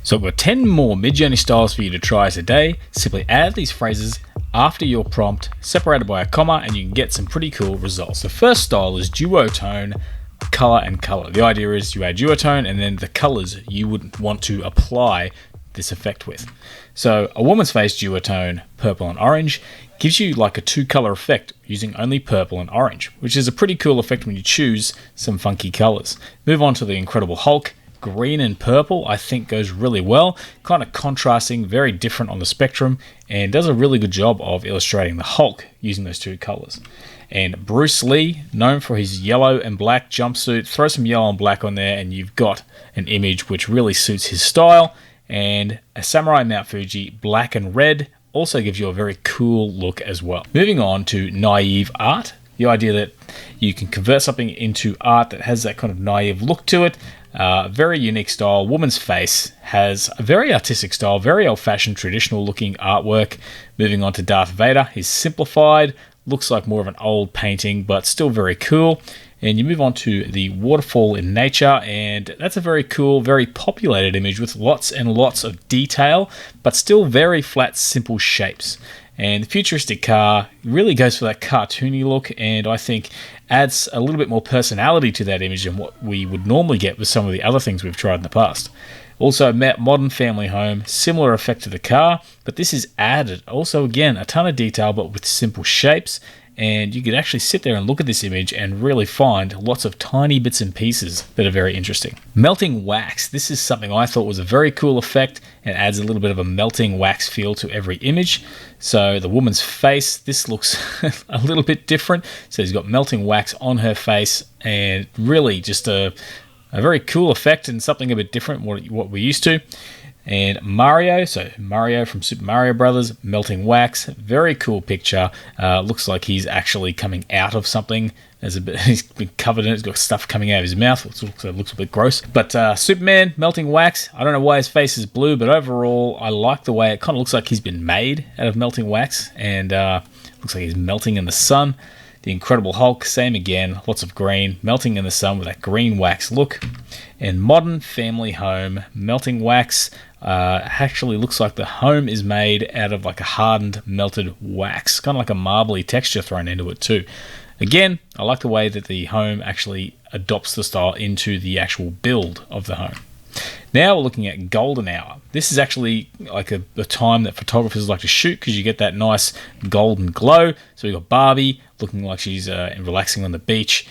So I've got 10 more Midjourney styles for you to try today. Simply add these phrases after your prompt, separated by a comma, and you can get some pretty cool results. The first style is Duotone Color and Color. The idea is you add duotone and then the colors you would want to apply this effect with. So a woman's face duotone, purple and orange, gives you like a 2-color effect using only purple and orange, which is a pretty cool effect when you choose some funky colors. Move on to the Incredible Hulk. Green and purple I think goes really well, kind of contrasting, very different on the spectrum, and does a really good job of illustrating the Hulk using those 2 colors. And Bruce Lee, known for his yellow and black jumpsuit, throw some yellow and black on there and you've got an image which really suits his style. And a Samurai Mount Fuji, black and red, also gives you a very cool look as well. Moving on to naive art, the idea that you can convert something into art that has that kind of naive look to it. Very unique style. Woman's face has a very artistic style, very old-fashioned, traditional-looking artwork. Moving on to Darth Vader, he's simplified, looks like more of an old painting, but still very cool. And you move on to the waterfall in nature, and that's a very cool, very populated image with lots and lots of detail, but still very flat, simple shapes. And the futuristic car really goes for that cartoony look, and I think adds a little bit more personality to that image than what we would normally get with some of the other things we've tried in the past. Also, modern family home, similar effect to the car, but this is added. Also, again, a ton of detail, but with simple shapes. And you could actually sit there and look at this image and really find lots of tiny bits and pieces that are very interesting. Melting wax. This is something I thought was a very cool effect and adds a little bit of a melting wax feel to every image. So the woman's face, this looks a little bit different. So he's got melting wax on her face and really just a very cool effect and something a bit different what we're used to. And Mario, so Mario from Super Mario Brothers, melting wax, very cool picture. Looks like he's actually coming out of something. He's been covered in it. He's got stuff coming out of his mouth. It looks a bit gross. But Superman, melting wax. I don't know why his face is blue, but overall, I like the way it kind of looks like he's been made out of melting wax, and looks like he's melting in the sun. The Incredible Hulk, same again, lots of green, melting in the sun with that green wax look. And modern family home, melting wax. Actually looks like the home is made out of like a hardened melted wax, kind of like a marbly texture thrown into it too. Again, I like the way that the home actually adopts the style into the actual build of the home. Now we're looking at golden hour. This is actually like a time that photographers like to shoot because you get that nice golden glow. So we've got Barbie looking like she's relaxing on the beach.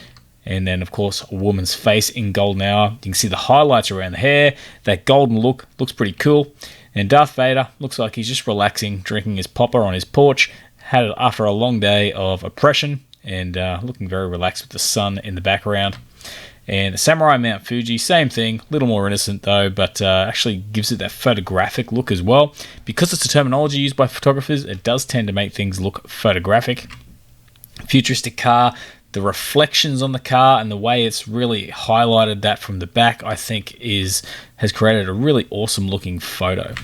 And then, of course, a woman's face in golden hour. You can see the highlights around the hair. That golden look looks pretty cool. And Darth Vader looks like he's just relaxing, drinking his popper on his porch. Had it after a long day of oppression and looking very relaxed with the sun in the background. And the Samurai Mount Fuji, same thing, a little more innocent though, but actually gives it that photographic look as well. Because it's a terminology used by photographers, it does tend to make things look photographic. Futuristic car, the reflections on the car and the way it's really highlighted that from the back, I think has created a really awesome looking photo.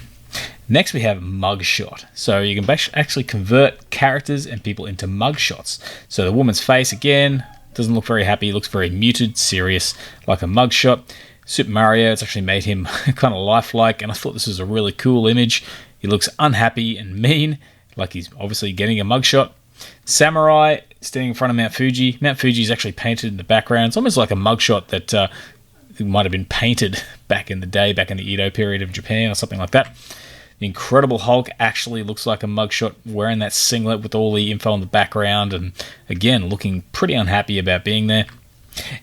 Next we have mugshot. So you can actually convert characters and people into mugshots. So the woman's face again doesn't look very happy, looks very muted, serious, like a mugshot. Super Mario, it's actually made him kind of lifelike, and I thought this was a really cool image. He looks unhappy and mean, like he's obviously getting a mugshot. Samurai standing in front of Mount Fuji. Mount Fuji is actually painted in the background. It's almost like a mugshot that might have been painted back in the day, back in the Edo period of Japan or something like that. The Incredible Hulk actually looks like a mugshot wearing that singlet with all the info on the background and, again, looking pretty unhappy about being there.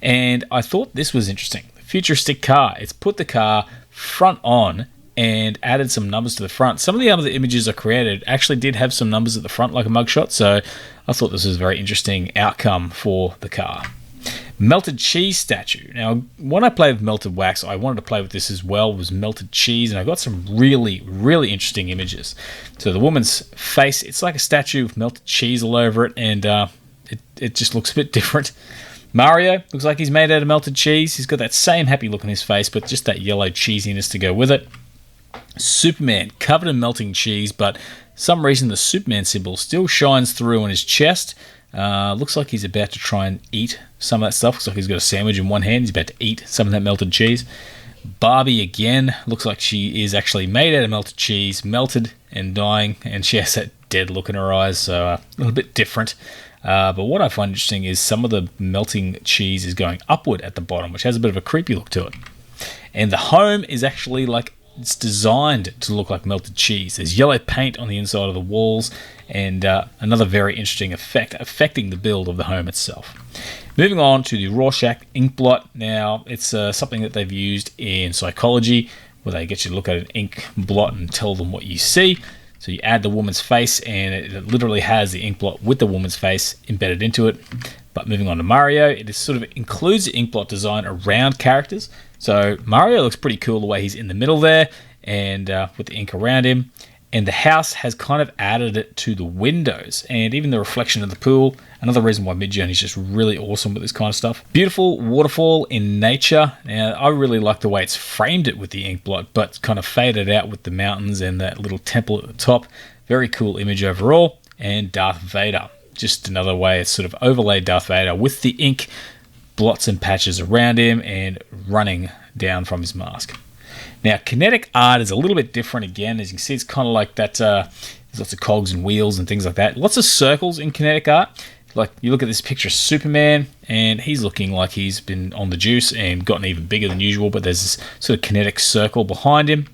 And I thought this was interesting. The futuristic car. It's put the car front on and added some numbers to the front. Some of the other images I created actually did have some numbers at the front like a mugshot, so I thought this was a very interesting outcome for the car. Melted cheese statue. Now, when I played with melted wax, I wanted to play with this as well, was melted cheese, and I got some really, really interesting images. So the woman's face, it's like a statue with melted cheese all over it, and it just looks a bit different. Mario looks like he's made out of melted cheese. He's got that same happy look on his face, but just that yellow cheesiness to go with it. Superman, covered in melting cheese, but for some reason the Superman symbol still shines through on his chest. Looks like he's about to try and eat some of that stuff. Looks like he's got a sandwich in one hand. He's about to eat some of that melted cheese. Barbie again, looks like she is actually made out of melted cheese, melted and dying, and she has that dead look in her eyes, so a little bit different. But what I find interesting is some of the melting cheese is going upward at the bottom, which has a bit of a creepy look to it. And the home is actually like, it's designed to look like melted cheese. There's yellow paint on the inside of the walls, and another very interesting effect affecting the build of the home itself. Moving on to the Rorschach Inkblot. Now, it's something that they've used in psychology, where they get you to look at an ink blot and tell them what you see. So you add the woman's face, and it literally has the ink blot with the woman's face embedded into it. But moving on to Mario, it is sort of includes the ink blot design around characters. So Mario looks pretty cool the way he's in the middle there, and with the ink around him. And the house has kind of added it to the windows and even the reflection of the pool. Another reason why Midjourney is just really awesome with this kind of stuff. Beautiful waterfall in nature. Now, I really like the way it's framed it with the ink blot, but kind of faded out with the mountains and that little temple at the top. Very cool image overall. And Darth Vader. Just another way it's sort of overlaid Darth Vader with the ink blots and patches around him and running down from his mask. Now, Kinetic Art is a little bit different again. As you can see, it's kind of like that, there's lots of cogs and wheels and things like that. Lots of circles in Kinetic Art. Like, you look at this picture of Superman, and he's looking like he's been on the juice and gotten even bigger than usual, but there's this sort of kinetic circle behind him.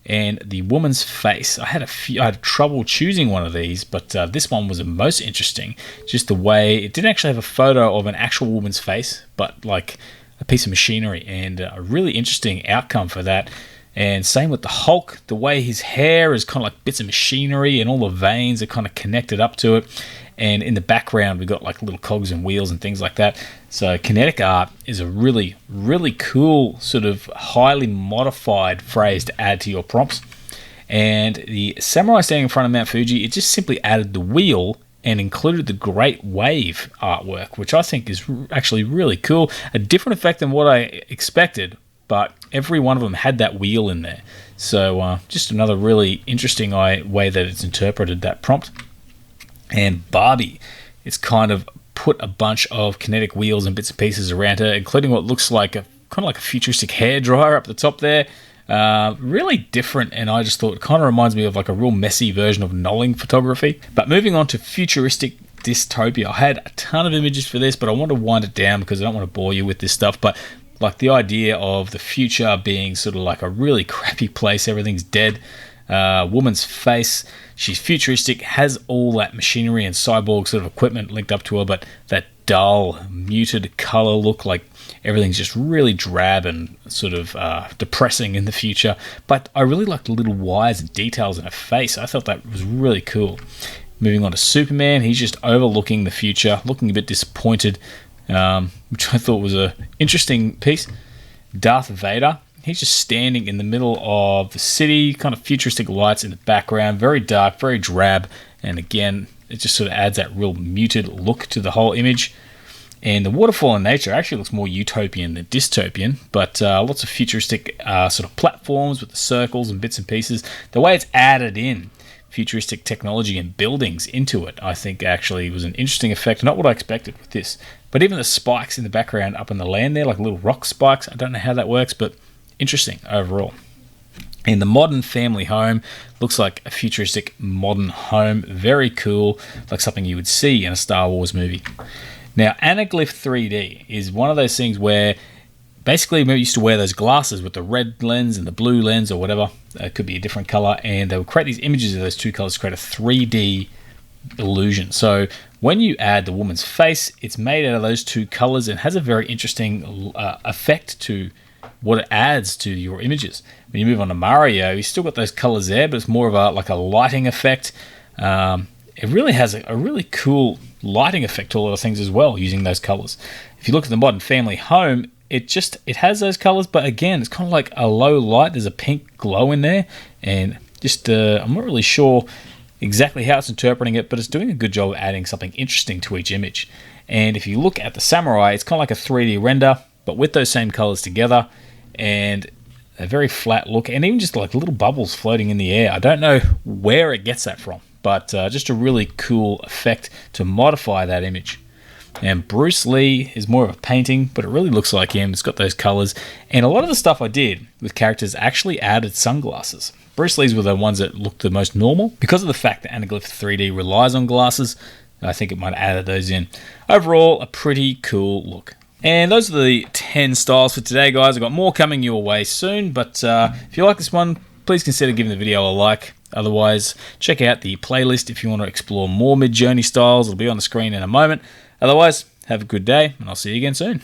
And the woman's face, I had trouble choosing one of these, but this one was the most interesting. Just the way, it didn't actually have a photo of an actual woman's face, but like a piece of machinery, and a really interesting outcome for that. And same with the Hulk, the way his hair is kind of like bits of machinery and all the veins are kind of connected up to it. And in the background, we've got like little cogs and wheels and things like that. So Kinetic Art is a really, really cool sort of highly modified phrase to add to your prompts. And the samurai standing in front of Mount Fuji, it just simply added the wheel and included the Great Wave artwork, which I think is actually really cool. A different effect than what I expected, but every one of them had that wheel in there. So just another really interesting way that it's interpreted that prompt. And Barbie, it's kind of put a bunch of kinetic wheels and bits and pieces around her, including what looks like a kind of like a futuristic hairdryer up the top there. Really different, and I just thought it kind of reminds me of like a real messy version of nulling photography. But moving on to futuristic dystopia, I had a ton of images for this, but I want to wind it down because I don't want to bore you with this stuff. But like the idea of the future being sort of like a really crappy place, everything's dead. Woman's face, she's futuristic, has all that machinery and cyborg sort of equipment linked up to her, but that dull, muted color look, like everything's just really drab and sort of depressing in the future. But I really liked the little wires and details in her face. I thought that was really cool. Moving on to Superman, he's just overlooking the future, looking a bit disappointed, which I thought was an interesting piece. Darth Vader, he's just standing in the middle of the city, kind of futuristic lights in the background, very dark, very drab, and again, it just sort of adds that real muted look to the whole image. And the waterfall in nature actually looks more utopian than dystopian, but lots of futuristic sort of platforms with the circles and bits and pieces. The way it's added in futuristic technology and buildings into it, I think actually was an interesting effect, not what I expected with this. But even the spikes in the background up in the land there, like little rock spikes, I don't know how that works, but interesting overall. And the modern family home looks like a futuristic modern home. Very cool, like something you would see in a Star Wars movie. Now, Anaglyph 3D is one of those things where basically we used to wear those glasses with the red lens and the blue lens or whatever. It could be a different color, and they would create these images of those two colors to create a 3D illusion. So when you add the woman's face, it's made out of those two colors and has a very interesting effect to what it adds to your images. When you move on to Mario, you've still got those colors there, but it's more of a lighting effect. It really has a really cool lighting effect to all of the things as well, using those colors. If you look at the modern family home, it has those colors, but again, it's kind of like a low light. There's a pink glow in there, and just I'm not really sure exactly how it's interpreting it, but it's doing a good job of adding something interesting to each image. And if you look at the samurai, it's kind of like a 3D render, but with those same colors together, and a very flat look, and even just like little bubbles floating in the air. I don't know where it gets that from, but just a really cool effect to modify that image. And Bruce Lee is more of a painting, but it really looks like him. It's got those colors. And a lot of the stuff I did with characters actually added sunglasses. Bruce Lee's were the ones that looked the most normal. Because of the fact that Anaglyph 3D relies on glasses, I think it might have added those in. Overall, a pretty cool look. And those are the 10 styles for today, guys. I've got more coming your way soon, but if you like this one, please consider giving the video a like. Otherwise, check out the playlist if you want to explore more Midjourney styles. It'll be on the screen in a moment. Otherwise, have a good day, and I'll see you again soon.